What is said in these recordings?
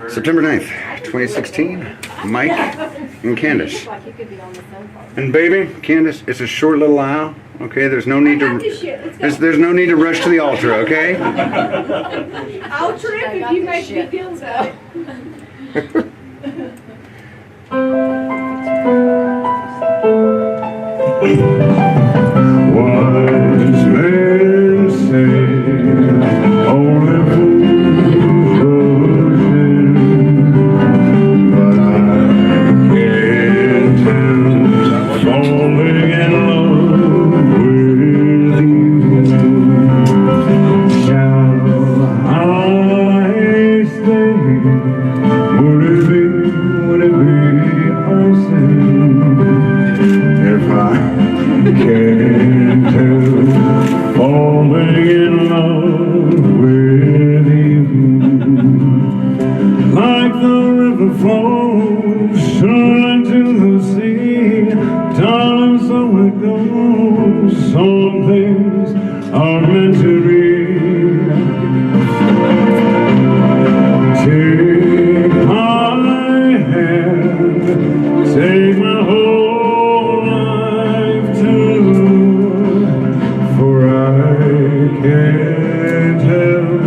September 9th, 2016, Mike and Candace. And baby, Candace, it's a short little aisle, okay? There's no need to there's no need to rush to the altar, okay? I'll trip if you make me feel so. Wise men say only fools but I can't help falling in love with you. Shall I stay? Would it be a sin if I can't help falling in love with you? Like the river flows shine to the sea, darling, so it goes. Some things are meant to be. Take my hand, take my whole life too, for I can't help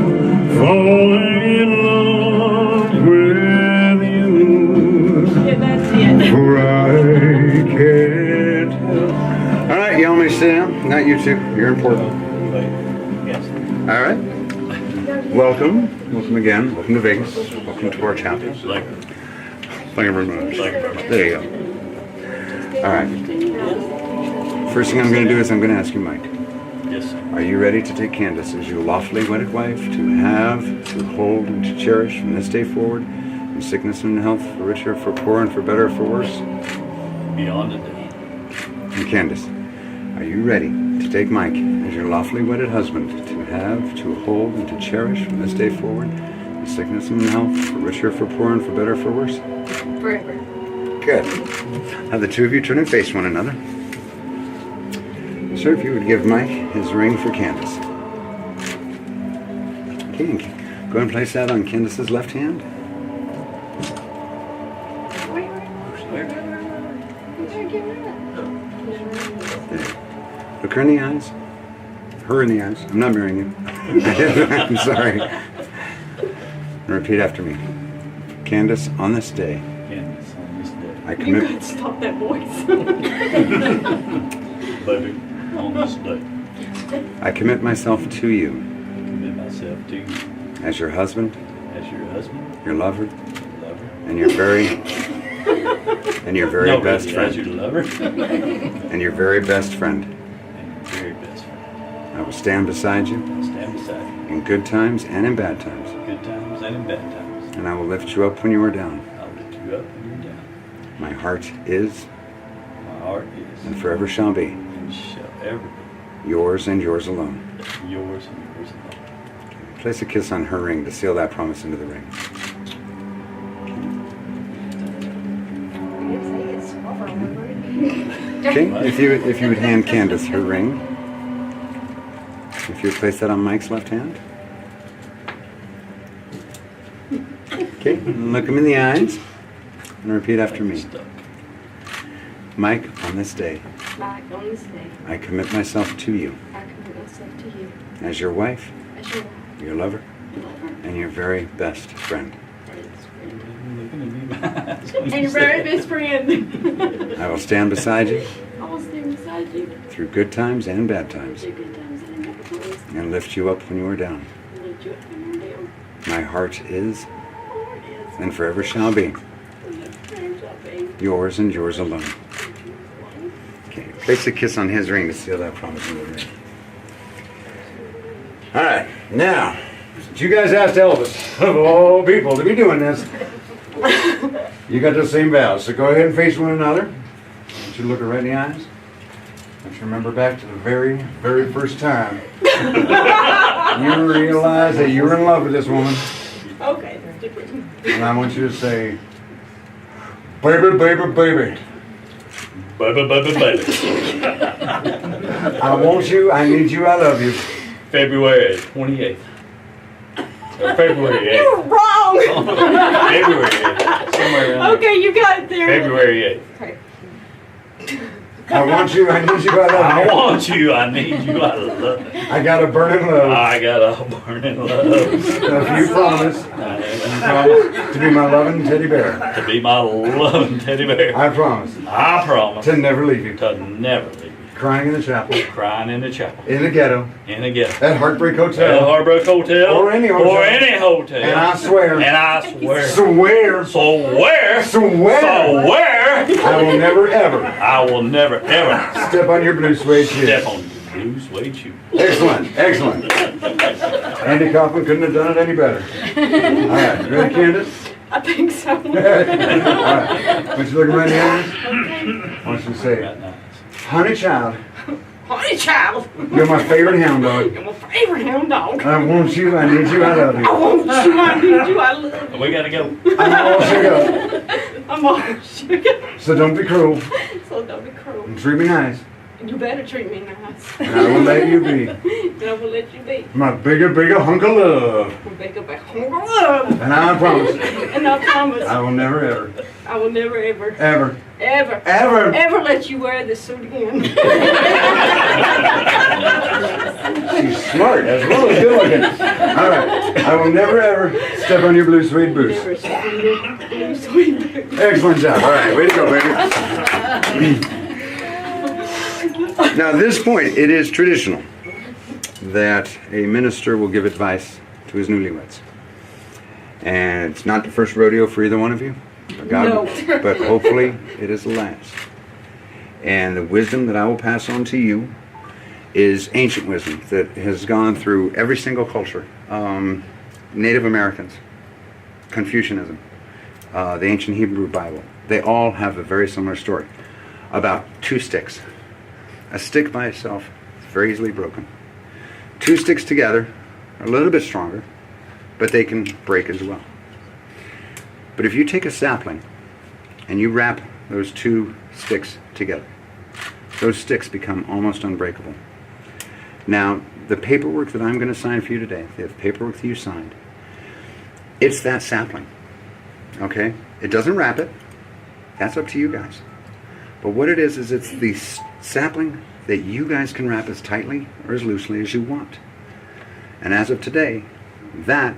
falling in love with you. Yeah, that's it. For I can't help. All right, y'all may sit down. Not you two. You're important. All right. Welcome. Welcome again. Welcome to Vegas. Welcome to our chapel. Thank you very much. There you go. All right. First thing I'm going to do is I'm going to ask you, Mike. Yes, sir. Are you ready to take Candace as your lawfully wedded wife, to have, to hold, and to cherish from this day forward, in sickness and in health, for richer, for poor, and for better, for worse? Beyond a day. And Candace, are you ready to take Mike as your lawfully wedded husband, to have, to hold, and to cherish from this day forward, in sickness and in health, for richer, for poor, and for better, for worse? Forever. Good. Have the two of you turn and face one another. Sir, if you would give Mike his ring for Candace. Okay, and go ahead and place that on Candace's left hand. Look her in the eyes. Her in the eyes. I'm not marrying you. I'm sorry. And repeat after me. Candace, on this day, Candace, on this day. I You commit. gotta stop that voice. Baby, on this day. I commit myself to you I commit myself to you as your husband, as your husband, your lover, lover. and your very No, best really, as friend. your lover And your very best friend. and your very best friend. I will stand beside you I'll stand beside you in good times and in bad times. in good times and in bad times. And I will lift you up when you are down. I'll lift you up when you're down. My heart is My heart is and forever shall be and shall ever be yours and yours alone. yours and yours alone. Place a kiss on her ring to seal that promise into the ring. Okay, if you would hand Candace her ring. If you would place that on Mike's left hand. Okay, and look him in the eyes and repeat after me. Stuck. Mike, on this day, Mike, on this day, I commit myself to you I commit myself to you as your wife, as your your lover, lover and your very best friend. Looking at me in my eyes. and your very best friend. I will stand beside you I will stand beside you through good times and bad times, through good times and in bad times. and lift you up when you are down. And lift you up when you're down. My heart is Lord is and forever shall be and the friend shall be yours and yours alone. yours alone. Okay, place a kiss on his ring to seal that promise in the ring. All right, now, since you guys asked Elvis, of all people, to be doing this, you got the same vows, so go ahead and face one another. I want you to look her right in the eyes. I want you to remember back to the very, very first time you realized that you were in love with this woman. Okay, they're different. And I want you to say, baby, baby, baby. Baby, baby, baby. I want you, I need you, I love you. February 28th. Or February 8th. You're wrong! February 8th. Okay. I want you, I need you, I love I you. want you, I need you, I love you. I got a burning love. I got a burning love. If you promise to be my loving teddy bear, To be my loving teddy bear. I promise I promise to never leave you. to never leave you. Crying in the chapel, Crying in the chapel. in the ghetto, In the ghetto. at Heartbreak At a Hotel, Harbrook Hotel. Or any hotel. Or any hotel. and I swear, And I swear. swear, Swear. swear, Swear. I will never ever I will never ever step on your blue suede shoes. step on your blue suede shoe. Excellent, excellent. Andy Kaufman couldn't have done it any better. All right, you ready, Candace? I think so. All right. Once you look right in the eyes, I want you to say, Right now. honey child, Honey child, you're my favorite hound dog. you're my favorite hound dog. I want you, I need you, I love I you. want you, I need you, I love you. We gotta go. I'm all sugar, I'm all sugar, so don't be cruel so don't be cruel. and treat me nice, You better treat me nice. and I will let you be And I will let you be. my bigger hunk of love. We'll make up a hunk of love. And I promise, And I promise I will never, ever, I will never, ever, ever, ever, ever. ever let you wear this suit again. She's smart as well as good looking. All right, I will never, ever step on your blue suede boots. Never you sweet baby. Excellent job. All right, way to go, baby. Now, at this point, it is traditional that a minister will give advice to his newlyweds. And it's not the first rodeo for either one of you, No. but hopefully it is the last. And the wisdom that I will pass on to you is ancient wisdom that has gone through every single culture. Native Americans, Confucianism, the ancient Hebrew Bible. They all have a very similar story about two sticks. A stick by itself is very easily broken. Two sticks together are a little bit stronger, but they can break as well. But if you take a sapling and you wrap those two sticks together, those sticks become almost unbreakable. Now, the paperwork that I'm going to sign for you today, the paperwork that you signed, it's that sapling. Okay? It doesn't wrap it. That's up to you guys. But what it is it's the sapling that you guys can wrap as tightly or as loosely as you want. And as of today, that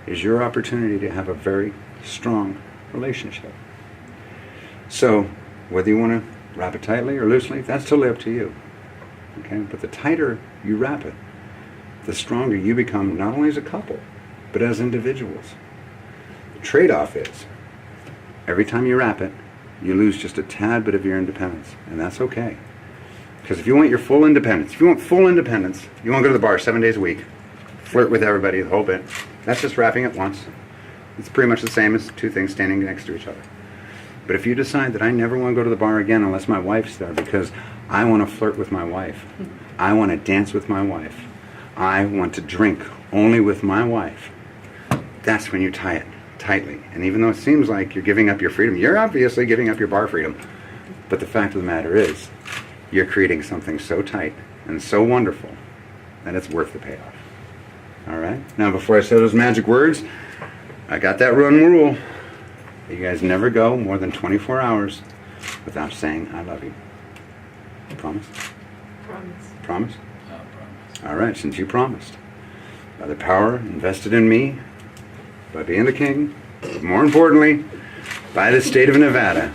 is your opportunity to have a very strong relationship. So, whether you want to wrap it tightly or loosely, that's totally up to you. Okay? But the tighter you wrap it, the stronger you become not only as a couple, but as individuals. The trade-off is, every time you wrap it, you lose just a tad bit of your independence, and that's okay. Because if you want your full independence, if you want full independence, you want to go to the bar 7 days a week, flirt with everybody the whole bit, that's just wrapping it once. It's pretty much the same as two things standing next to each other. But if you decide that I never want to go to the bar again unless my wife's there because I want to flirt with my wife, I want to dance with my wife, I want to drink only with my wife, that's when you tie it tightly. And even though it seems like you're giving up your freedom, you're obviously giving up your bar freedom. But the fact of the matter is, you're creating something so tight and so wonderful that it's worth the payoff. All right? Now, before I say those magic words, I got that one rule. You guys never go more than 24 hours without saying, I love you. Promise? Promise. Promise? I promise. All right, since you promised. By the power invested in me, by being the king, but more importantly, by the state of Nevada,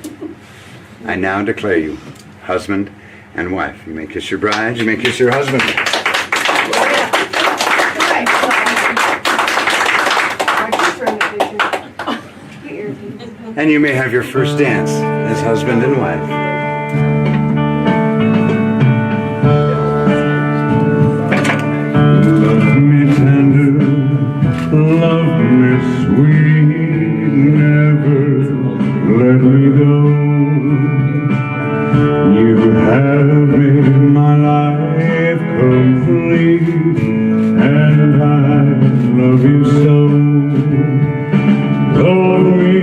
I now declare you husband and wife. You may kiss your bride, you may kiss your husband. And you may have your first dance as husband and wife. Love me tender, love me sweet, never let me go. You have made my life complete, and I love you so. Love me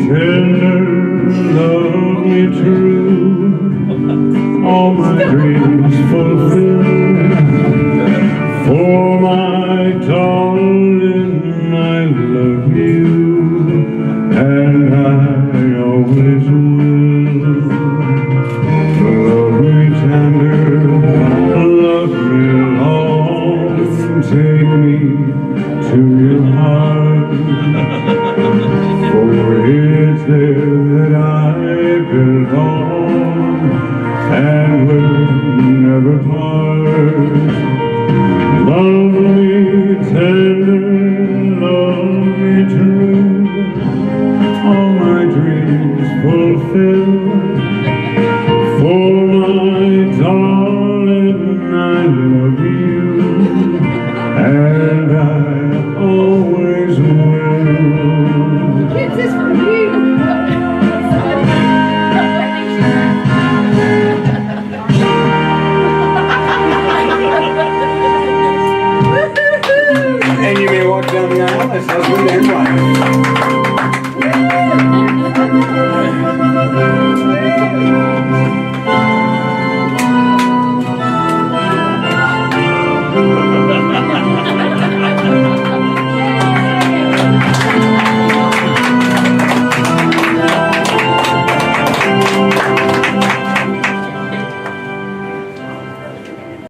tender, love me true, all my dreams fulfilled. For my darling, I love you, and I always will. our heads there.